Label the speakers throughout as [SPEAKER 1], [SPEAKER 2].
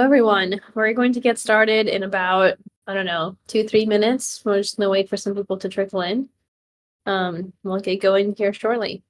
[SPEAKER 1] Hello, everyone. We're going to get started in about, I don't know, 2-3 minutes. We're just going to wait for some people to trickle in. We'll get going here shortly.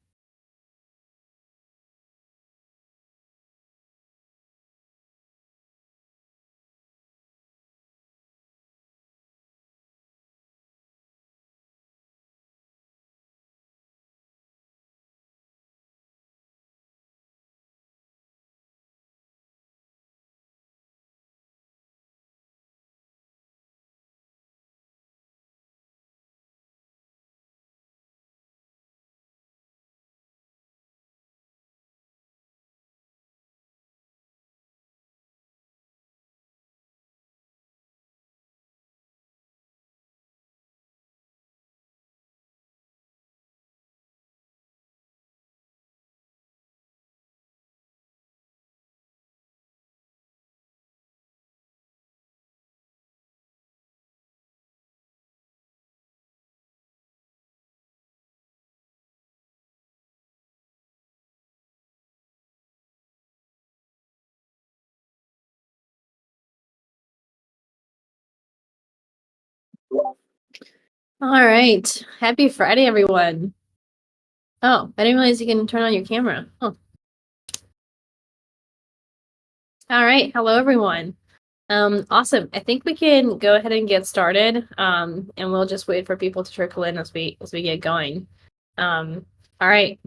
[SPEAKER 1] All right. Happy Friday, everyone. Oh, I didn't realize you can turn on your camera. Oh. All right. Hello, everyone. Awesome. I think we can go ahead and get started. And we'll just wait for people to trickle in as we get going. All right.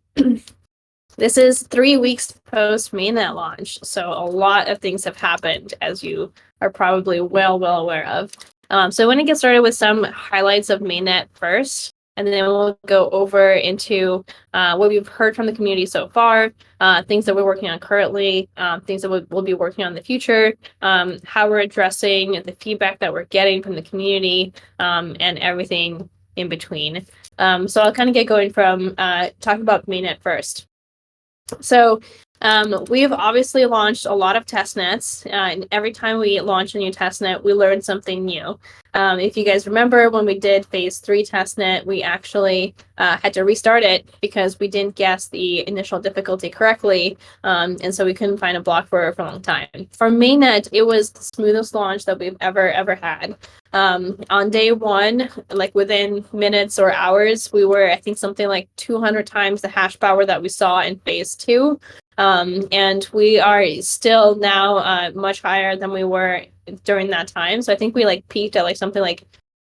[SPEAKER 1] This is 3 weeks post mainnet launch, so a lot of things have happened, as you are probably well aware of. So I want to get started with some highlights of mainnet first, and then we'll go over into what we've heard from the community so far, things that we're working on currently, things that we'll be working on in the future, how we're addressing the feedback that we're getting from the community, and everything in between. So I'll kind of get going from talking about mainnet first. So we've obviously launched a lot of test nets, and every time we launch a new test net, we learn something new. If you guys remember, when we did phase 3 test net, we actually had to restart it because we didn't guess the initial difficulty correctly, and so we couldn't find a block for a long time. For mainnet, it was the smoothest launch that we've ever had. On day 1, like within minutes or hours, we were, I think, something like 200 times the hash power that we saw in phase 2. And we are still now much higher than we were during that time. So I think we like peaked at like something like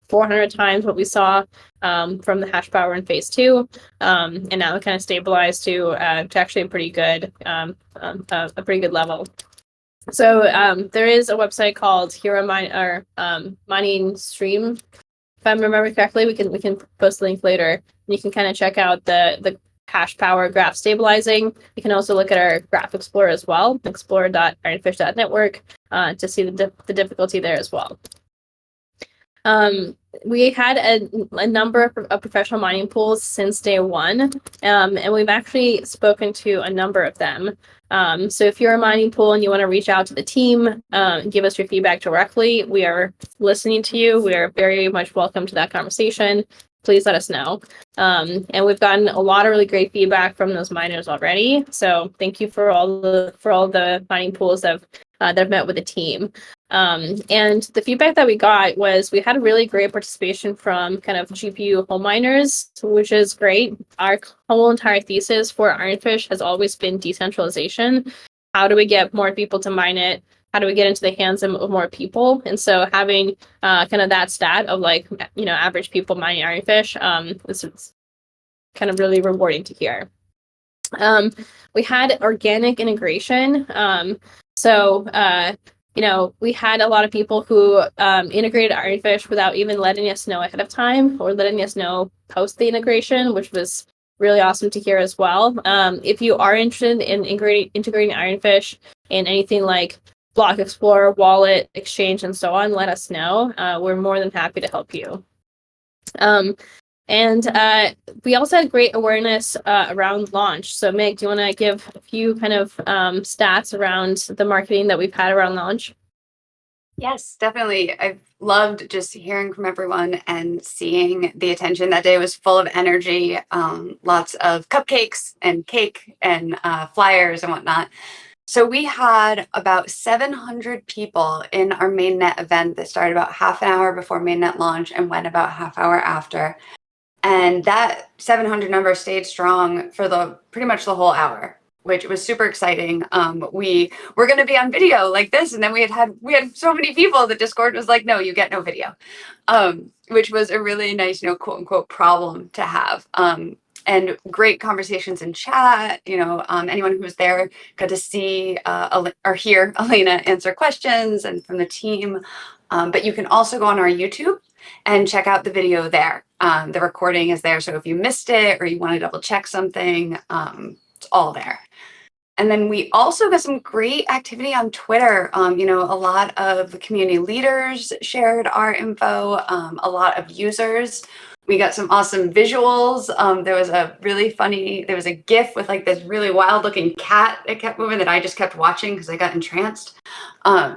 [SPEAKER 1] 400 times what we saw from the hash power in phase 2, and now it kind of stabilized to actually a pretty good level. So there is a website called Hero Mining Stream. If I remember correctly, we can post the link later. And you can kind of check out the hash power graph stabilizing. You can also look at our Graph Explorer as well, explorer.ironfish.network, to see the difficulty there as well. We had a number of professional mining pools since day 1, and we've actually spoken to a number of them. So if you're a mining pool and you want to reach out to the team and give us your feedback directly, we are listening to you. We are very much welcome to that conversation. Please let us know. And we've gotten a lot of really great feedback from those miners already. So thank you for all the mining pools that have met with the team. And the feedback that we got was we had a really great participation from kind of GPU home miners, which is great. Our whole entire thesis for Ironfish has always been decentralization. How do we get more people to mine it? How do we get into the hands of more people? And so having kind of that stat of like, average people mining Ironfish is kind of really rewarding to hear. We had organic integration. We had a lot of people who integrated Ironfish without even letting us know ahead of time or letting us know post the integration, which was really awesome to hear as well. If you are interested in integrating Ironfish in anything like Block Explorer, Wallet, Exchange, and so on, let us know. We're more than happy to help you. And we also had great awareness around launch. So Meg, do you want to give a few kind of stats around the marketing that we've had around launch?
[SPEAKER 2] Yes, definitely. I've loved just hearing from everyone and seeing the attention. That day was full of energy, lots of cupcakes and cake and flyers and whatnot. So we had about 700 people in our mainnet event that started about half an hour before mainnet launch and went about half hour after. And that 700 number stayed strong for the pretty much the whole hour, which was super exciting. We were going to be on video like this, and then we had so many people that Discord was like, no, you get no video, which was a really nice, quote unquote problem to have. And great conversations in chat. Anyone who was there got to see or hear Elena answer questions and from the team. But you can also go on our YouTube and check out the video there. The recording is there. So if you missed it or you want to double check something, it's all there. And then we also got some great activity on Twitter. A lot of community leaders shared our info, a lot of users. We got some awesome visuals. There was a GIF with like this really wild looking cat that kept moving that I just kept watching because I got entranced.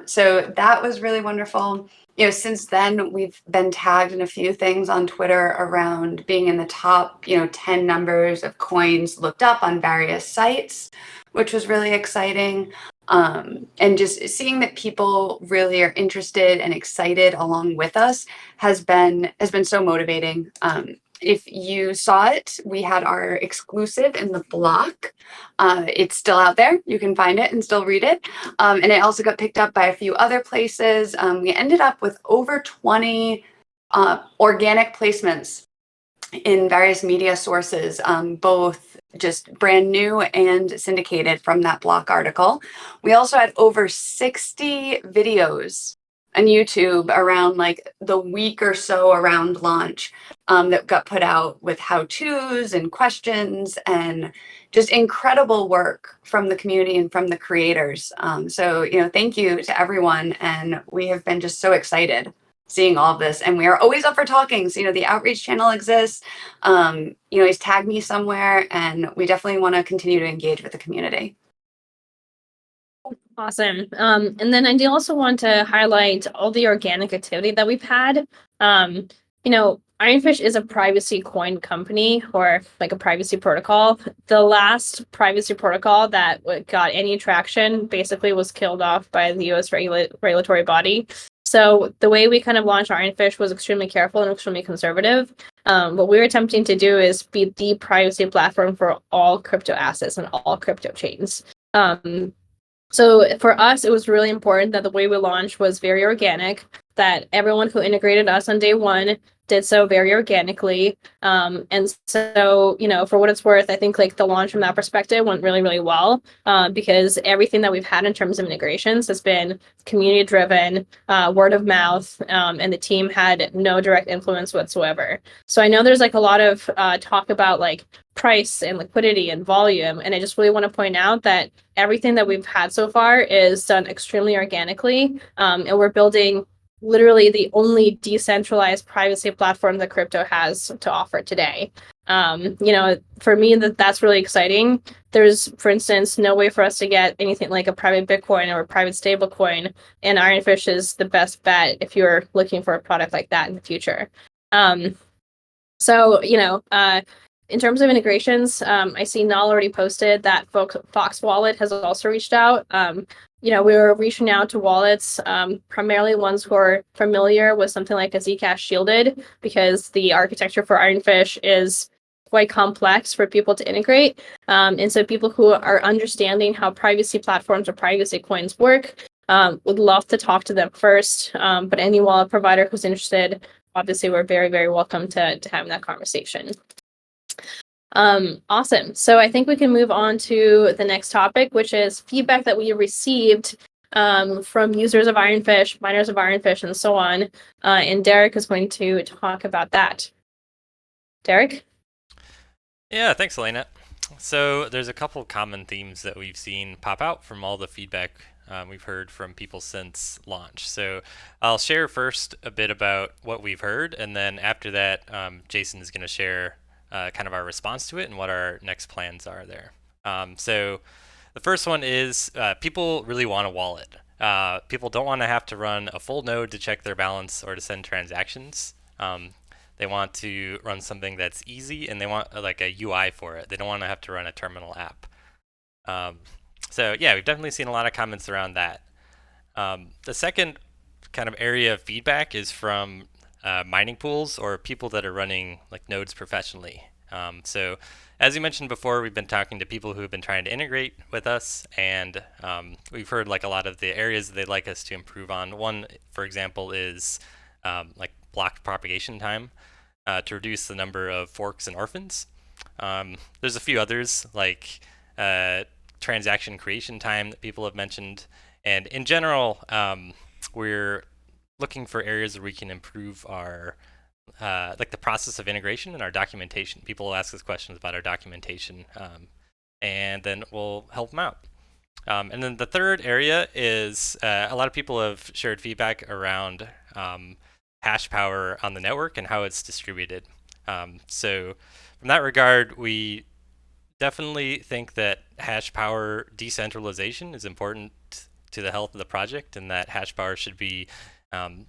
[SPEAKER 2] So that was really wonderful. Since then, we've been tagged in a few things on Twitter around being in the top, 10 numbers of coins looked up on various sites, which was really exciting. And just seeing that people really are interested and excited along with us has been so motivating. If you saw it, we had our exclusive in the block. It's still out there. You can find it and still read it. And it also got picked up by a few other places. We ended up with over 20 organic placements in various media sources, both just brand new and syndicated from that block article. We also had over 60 videos on YouTube around like the week or so around launch, that got put out with how-tos and questions and just incredible work from the community and from the creators. So thank you to everyone. And we have been just so excited seeing all of this, and we are always up for talking. So the outreach channel exists. He's tagged me somewhere, and we definitely want to continue to engage with the community.
[SPEAKER 1] Awesome. And then I do also want to highlight all the organic activity that we've had. Ironfish is a privacy coin company, or like a privacy protocol. The last privacy protocol that got any traction basically was killed off by the US regulatory body. So the way we kind of launched Ironfish was extremely careful and extremely conservative. What we were attempting to do is be the privacy platform for all crypto assets and all crypto chains. So for us, it was really important that the way we launched was very organic, that everyone who integrated us on day one did so very organically. And so, for what it's worth, I think like the launch from that perspective went really, really well, because everything that we've had in terms of integrations has been community driven, word of mouth, and the team had no direct influence whatsoever. So I know there's like a lot of talk about like price and liquidity and volume. And I just really want to point out that everything that we've had so far is done extremely organically. And we're building literally the only decentralized privacy platform that crypto has to offer today. For me, that's really exciting. There's, for instance, no way for us to get anything like a private Bitcoin or a private stablecoin, and Ironfish is the best bet if you're looking for a product like that in the future. In terms of integrations, I see Null already posted that Fox Wallet has also reached out. We were reaching out to wallets, primarily ones who are familiar with something like a Zcash shielded, because the architecture for Ironfish is quite complex for people to integrate. And so people who are understanding how privacy platforms or privacy coins work would love to talk to them first. But any wallet provider who's interested, obviously, we're very, very welcome to having that conversation. Awesome. So I think we can move on to the next topic, which is feedback that we received from users of Ironfish, miners of Ironfish, and so on. And Derek is going to talk about that. Derek?
[SPEAKER 3] Yeah, thanks, Elena. So there's a couple common themes that we've seen pop out from all the feedback we've heard from people since launch. So I'll share first a bit about what we've heard, and then after that, Jason is going to share kind of our response to it and what our next plans are there. So the first one is people really want a wallet. People don't want to have to run a full node to check their balance or to send transactions. They want to run something that's easy, and they want like a UI for it. They don't want to have to run a terminal app. So yeah, we've definitely seen a lot of comments around that. The second kind of area of feedback is from mining pools or people that are running like nodes professionally. So as you mentioned before, we've been talking to people who have been trying to integrate with us, and we've heard like a lot of the areas that they'd like us to improve on. One, for example, is like block propagation time to reduce the number of forks and orphans. There's a few others like transaction creation time that people have mentioned, and in general, we're looking for areas where we can improve our like the process of integration and our documentation. People will ask us questions about our documentation, and then we'll help them out. And then the third area is a lot of people have shared feedback around hash power on the network and how it's distributed. So from that regard, we definitely think that hash power decentralization is important to the health of the project, and that hash power should be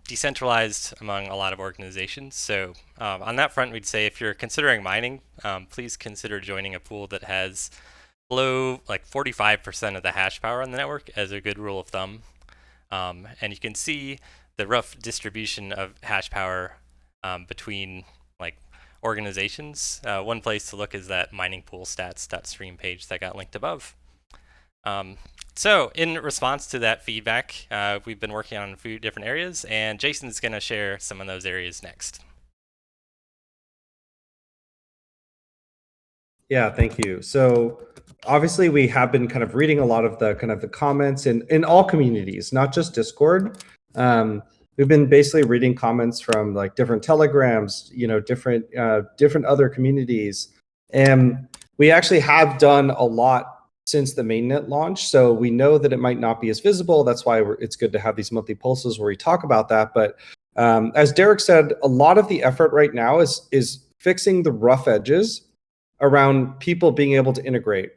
[SPEAKER 3] decentralized among a lot of organizations. So on that front, we'd say if you're considering mining, please consider joining a pool that has below like 45% of the hash power on the network as a good rule of thumb. And you can see the rough distribution of hash power between like organizations. One place to look is that mining pool stats.stream page that got linked above. So in response to that feedback, we've been working on a few different areas, and Jason's going to share some of those areas next.
[SPEAKER 4] Yeah, thank you. So obviously we have been kind of reading a lot of the comments in all communities, not just Discord. We've been basically reading comments from like different telegrams, different other communities. And we actually have done a lot since the mainnet launch. So we know that it might not be as visible. That's why it's good to have these monthly pulses where we talk about that. But as Derek said, a lot of the effort right now is fixing the rough edges around people being able to integrate.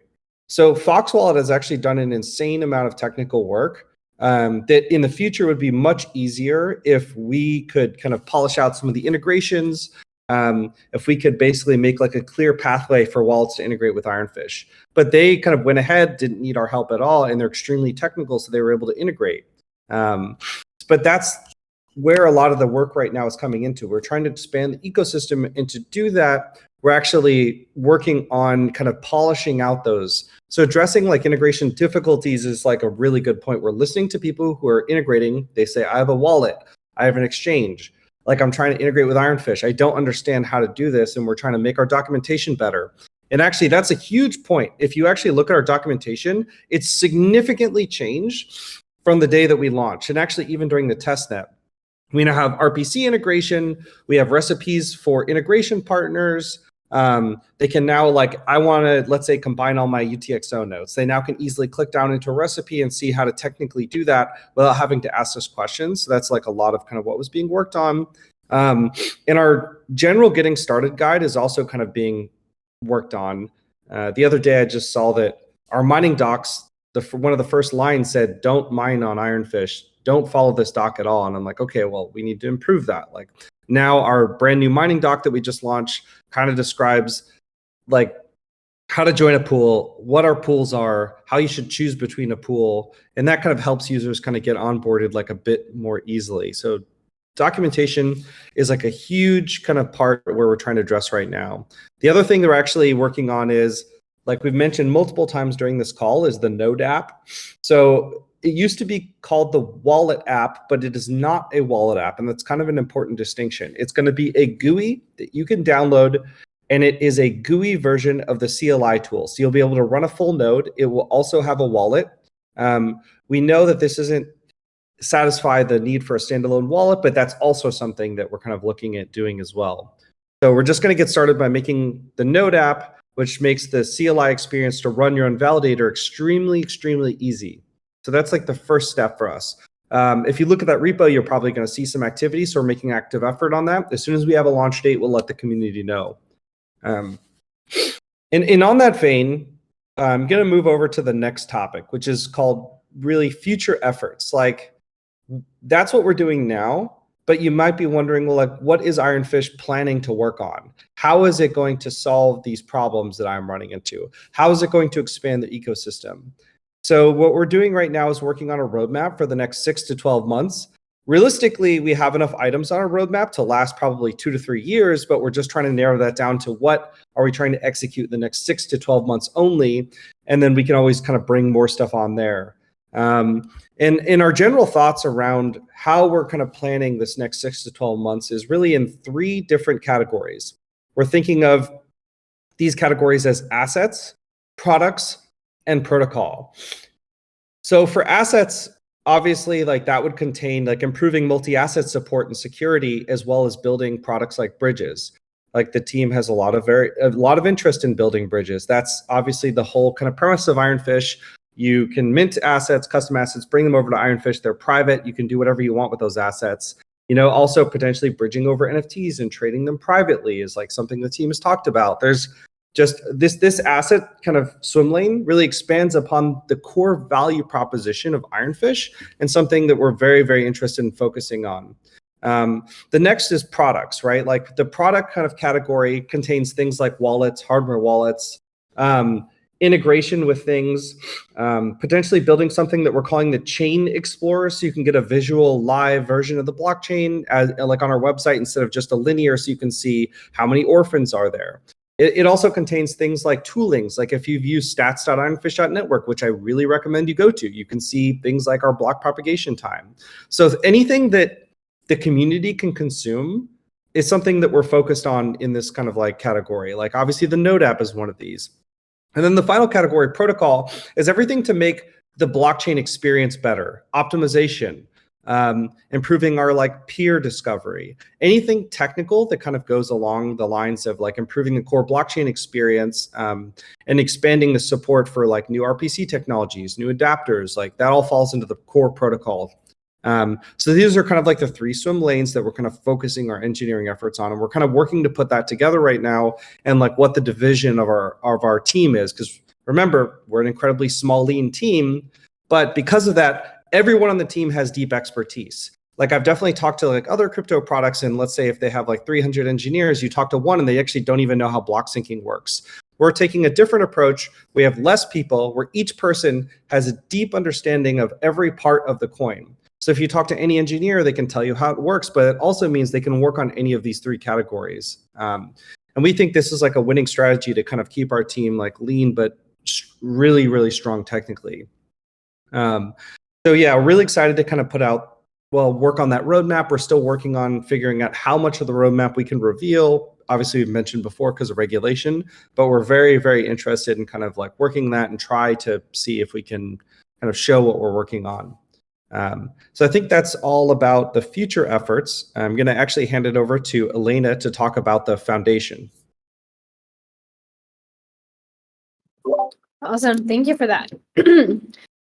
[SPEAKER 4] So Fox Wallet has actually done an insane amount of technical work that in the future would be much easier if we could kind of polish out some of the integrations, if we could basically make like a clear pathway for wallets to integrate with Ironfish. But they kind of went ahead, didn't need our help at all, and they're extremely technical, so they were able to integrate. But that's where a lot of the work right now is coming into. We're trying to expand the ecosystem, and to do that, we're actually working on kind of polishing out those. So addressing like integration difficulties is like a really good point. We're listening to people who are integrating. They say, I have a wallet, I have an exchange. Like I'm trying to integrate with Ironfish. I don't understand how to do this. And we're trying to make our documentation better. And actually that's a huge point. If you actually look at our documentation, it's significantly changed from the day that we launched. And actually even during the testnet. We now have RPC integration. We have recipes for integration partners. They can now, like, I want to, let's say, combine all my UTXO nodes. They now can easily click down into a recipe and see how to technically do that without having to ask us questions. So that's like a lot of kind of what was being worked on. And our general getting started guide is also kind of being worked on. The other day, I just saw that our mining docs, one of the first lines said, don't mine on Ironfish. Don't follow this doc at all. And I'm like, okay, well, we need to improve that. Like now our brand new mining doc that we just launched kind of describes like how to join a pool, what our pools are, how you should choose between a pool. And that kind of helps users kind of get onboarded like a bit more easily. So documentation is like a huge kind of part where we're trying to address right now. The other thing that we're actually working on is, like we've mentioned multiple times during this call, is the Node app. So it used to be called the wallet app, but it is not a wallet app. And that's kind of an important distinction. It's going to be a GUI that you can download, and it is a GUI version of the CLI tool. So you'll be able to run a full node. It will also have a wallet. We know that this isn't satisfy the need for a standalone wallet, but that's also something that we're kind of looking at doing as well. So we're just going to get started by making the Node app, which makes the CLI experience to run your own validator extremely, extremely easy. So that's like the first step for us. If you look at that repo, you're probably going to see some activity. So we're making active effort on that. As soon as we have a launch date, we'll let the community know. And on that vein, I'm going to move over to the next topic, which is called really future efforts. Like that's what we're doing now. But you might be wondering, well, like, what is Ironfish planning to work on? How is it going to solve these problems that I'm running into? How is it going to expand the ecosystem? So what we're doing right now is working on a roadmap for the next 6 to 12 months. Realistically, we have enough items on our roadmap to last probably 2 to 3 years, but we're just trying to narrow that down to what are we trying to execute in the next 6 to 12 months only, and then we can always kind of bring more stuff on there. And in our general thoughts around how we're kind of planning this next 6 to 12 months is really in 3 different categories. We're thinking of these categories as assets, products, and protocol. So for assets, obviously, like that would contain like improving multi-asset support and security, as well as building products like bridges. Like the team has a lot of interest in building bridges. That's obviously the whole kind of premise of Ironfish. You can mint assets, custom assets, bring them over to Ironfish. They're private. You can do whatever you want with those assets. Also potentially bridging over NFTs and trading them privately is like something the team has talked about. There's just this asset kind of swim lane really expands upon the core value proposition of Ironfish, and something that we're very, very interested in focusing on. The next is products, right? Like the product kind of category contains things like wallets, hardware wallets, integration with things, potentially building something that we're calling the Chain Explorer, so you can get a visual live version of the blockchain like on our website instead of just a linear, so you can see how many orphans are there. It also contains things like toolings, like if you've used stats.ironfish.network, which I really recommend you go to, you can see things like our block propagation time. So anything that the community can consume is something that we're focused on in this kind of like category. Like obviously the Node app is one of these. And then the final category, protocol, is everything to make the blockchain experience better, optimization, improving our like peer discovery, anything technical that kind of goes along the lines of like improving the core blockchain experience, and expanding the support for like new RPC technologies, new adapters, like that all falls into the core protocol. So these are kind of like the 3 swim lanes that we're kind of focusing our engineering efforts on, and we're kind of working to put that together right now, and like what the division of our team is, because remember, we're an incredibly small, lean team, but because of that, everyone on the team has deep expertise. Like I've definitely talked to like other crypto products, and let's say if they have like 300 engineers, you talk to one and they actually don't even know how block syncing works. We're taking a different approach. We have less people where each person has a deep understanding of every part of the coin. So if you talk to any engineer, they can tell you how it works, but it also means they can work on any of these 3 categories. And we think this is like a winning strategy to kind of keep our team like lean, but really, really strong technically. So yeah, we're really excited to kind of work on that roadmap. We're still working on figuring out how much of the roadmap we can reveal. Obviously, we've mentioned before because of regulation, but we're very, very interested in kind of like working that and try to see if we can kind of show what we're working on. So I think that's all about the future efforts. I'm going to actually hand it over to Elena to talk about the foundation.
[SPEAKER 1] Awesome. Thank you for that.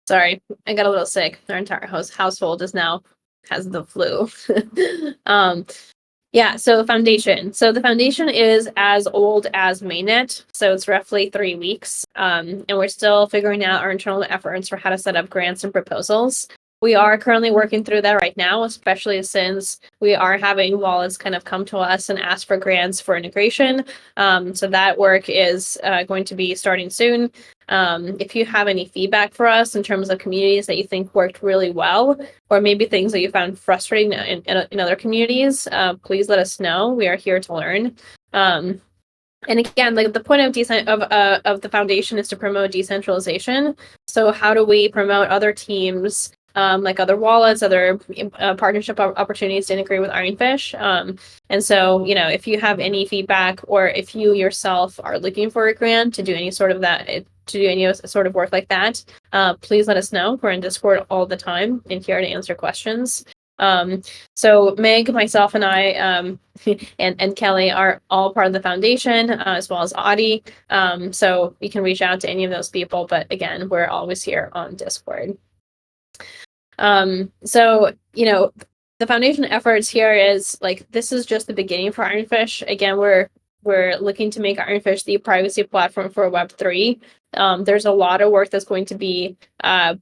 [SPEAKER 1] Sorry, I got a little sick. Our entire household has the flu. Yeah, so foundation. So the foundation is as old as mainnet, so it's roughly 3 weeks. And we're still figuring out our internal efforts for how to set up grants and proposals. We are currently working through that right now, especially since we are having wallets kind of come to us and ask for grants for integration. So that work is going to be starting soon. If you have any feedback for us in terms of communities that you think worked really well, or maybe things that you found frustrating in other communities, please let us know. We are here to learn. And again, like the point of the foundation is to promote decentralization. So how do we promote other teams, like other wallets, other partnership opportunities to integrate with Ironfish? And so, if you have any feedback, or if you yourself are looking for a grant to do any sort of work like that, please let us know. We're in Discord all the time and here to answer questions. So Meg, myself, and I, and Kelly are all part of the foundation, as well as Audie. So you can reach out to any of those people, but again, we're always here on Discord. So, the foundation efforts here is like, this is just the beginning for Ironfish. Again, we're looking to make Ironfish the privacy platform for Web3. There's a lot of work that's going to be kind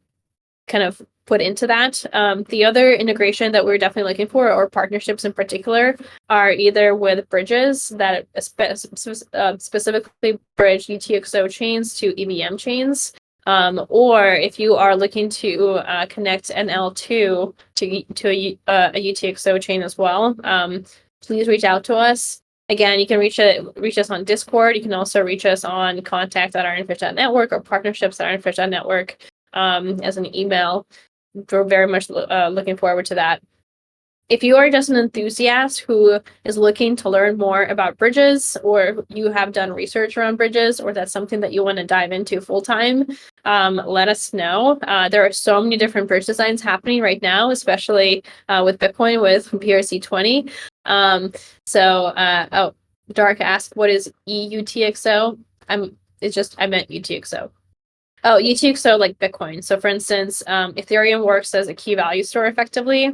[SPEAKER 1] of put into that. The other integration that we're definitely looking for, or partnerships in particular, are either with bridges that specifically bridge UTXO chains to EVM chains. Or if you are looking to connect an L2 to a UTXO chain as well, please reach out to us. Again, you can reach us on Discord. You can also reach us on contact@ironfish.network or partnerships@ironfish.network as an email. We're very much looking forward to that. If you are just an enthusiast who is looking to learn more about bridges, or you have done research around bridges, or that's something that you want to dive into full time, let us know. There are so many different bridge designs happening right now, especially with Bitcoin with BRC20. Oh, Dark asked, what is EUTXO? I meant UTXO. Oh, UTXO like Bitcoin. So for instance, Ethereum works as a key value store effectively,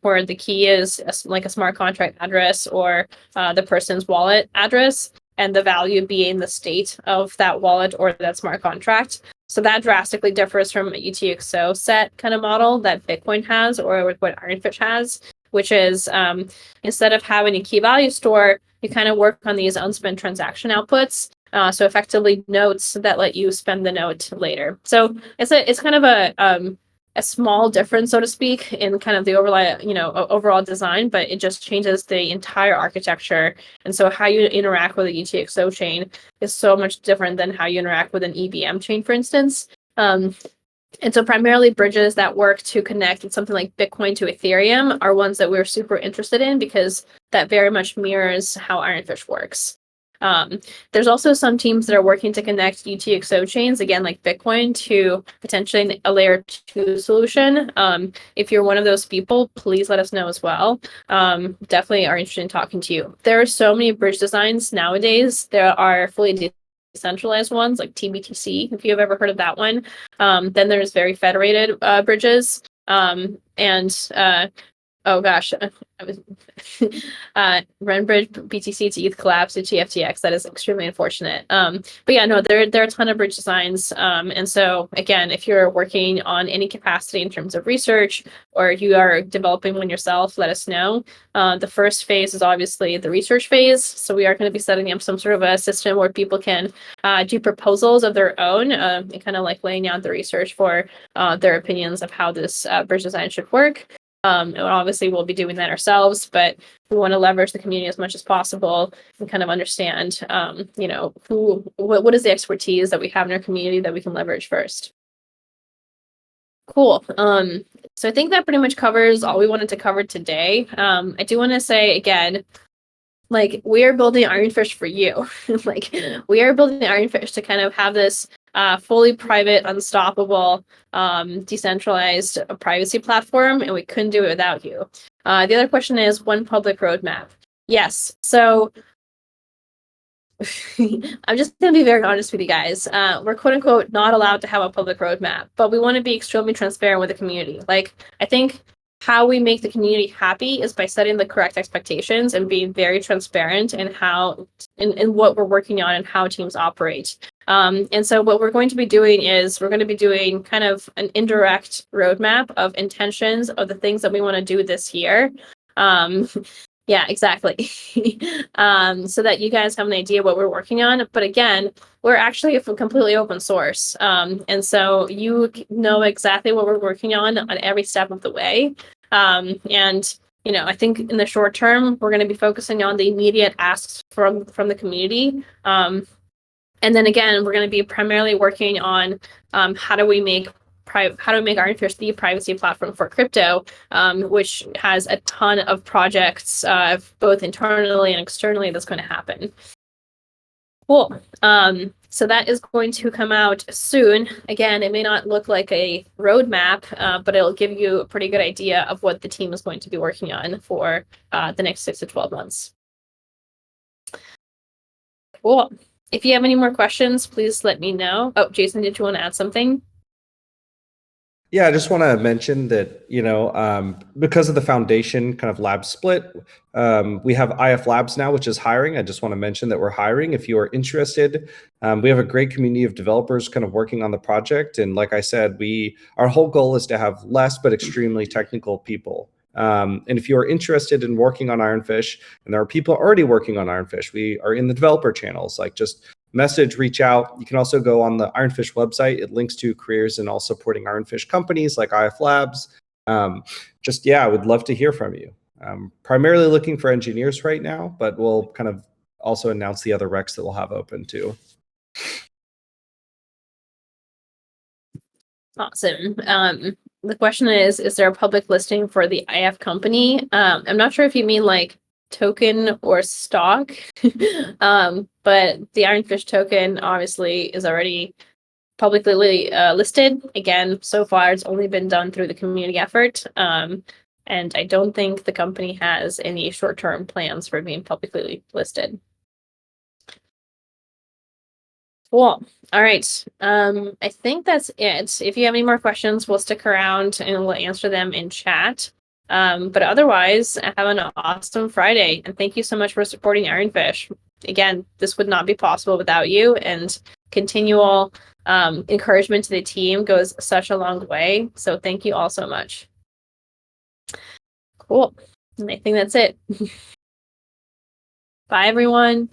[SPEAKER 1] where the key is like a smart contract address or the person's wallet address, and the value being the state of that wallet or that smart contract. So that drastically differs from a UTXO set kind of model that Bitcoin has or what Ironfish has, which is instead of having a key value store, you kind of work on these unspent transaction outputs. So effectively notes that let you spend the note later. So it's kind of a small difference, so to speak, in kind of the overall design, but it just changes the entire architecture. And so how you interact with a UTXO chain is so much different than how you interact with an EVM chain, for instance. And so primarily bridges that work to connect something like Bitcoin to Ethereum are ones that we're super interested in because that very much mirrors how Ironfish works. There's also some teams that are working to connect UTXO chains, again, like Bitcoin, to potentially a layer 2 solution. If you're one of those people, please let us know as well. Definitely are interested in talking to you. There are so many bridge designs nowadays. There are fully decentralized ones like TBTC, if you've ever heard of that one. Then there's very federated bridges. Oh gosh, Renbridge BTC to ETH collapse to TFTX. That is extremely unfortunate. But yeah, no, there are a ton of bridge designs. And so again, if you're working on any capacity in terms of research or you are developing one yourself, let us know. The first phase is obviously the research phase. So we are going to be setting up some sort of a system where people can do proposals of their own and kind of like laying out the research for their opinions of how this bridge design should work. And obviously we'll be doing that ourselves, but we want to leverage the community as much as possible and kind of understand, what is the expertise that we have in our community that we can leverage first. Cool. So I think that pretty much covers all we wanted to cover today. I do want to say again, like, we are building Ironfish for you. Like, we are building Ironfish to kind of have this fully private, unstoppable, decentralized privacy platform, and we couldn't do it without you. The other question is one public roadmap. Yes. So I'm just going to be very honest with you guys. We're quote unquote not allowed to have a public roadmap, but we want to be extremely transparent with the community. Like, I think how we make the community happy is by setting the correct expectations and being very transparent in how in what we're working on and how teams operate. And so what we're going to be doing is we're going to be doing kind of an indirect roadmap of intentions of the things that we want to do this year. Yeah, exactly. So that you guys have an idea what we're working on. But again, we're actually completely open source. And so you know exactly what we're working on every step of the way. And I think in the short term, we're going to be focusing on the immediate asks from the community. And then again, we're going to be primarily working on how do we make Ironfish the privacy platform for crypto, which has a ton of projects, both internally and externally, that's going to happen. Cool. So that is going to come out soon. Again, it may not look like a roadmap, but it'll give you a pretty good idea of what the team is going to be working on for the next 6 to 12 months. Cool. If you have any more questions, please let me know. Oh, Jason, did you want to add something?
[SPEAKER 4] Yeah, I just want to mention that, because of the foundation kind of lab split, we have IF Labs now, which is hiring. I just want to mention that we're hiring. If you are interested, we have a great community of developers kind of working on the project. And like I said, our whole goal is to have less but extremely technical people. And if you are interested in working on Ironfish, and there are people already working on Ironfish, we are in the developer channels, like just message, reach out. You can also go on the Ironfish website. It links to careers in all supporting Ironfish companies like IF Labs. I would love to hear from you. Primarily looking for engineers right now, but we'll kind of also announce the other recs that we'll have open too.
[SPEAKER 1] Awesome. The question is there a public listing for the IF company? I'm not sure if you mean like token or stock, but the Ironfish token obviously is already publicly listed. Again, so far it's only been done through the community effort. And I don't think the company has any short-term plans for being publicly listed. Cool. All right. I think that's it. If you have any more questions, we'll stick around and we'll answer them in chat. But otherwise, have an awesome Friday. And thank you so much for supporting Ironfish. Again, this would not be possible without you, and continual encouragement to the team goes such a long way. So thank you all so much. Cool. And I think that's it. Bye, everyone.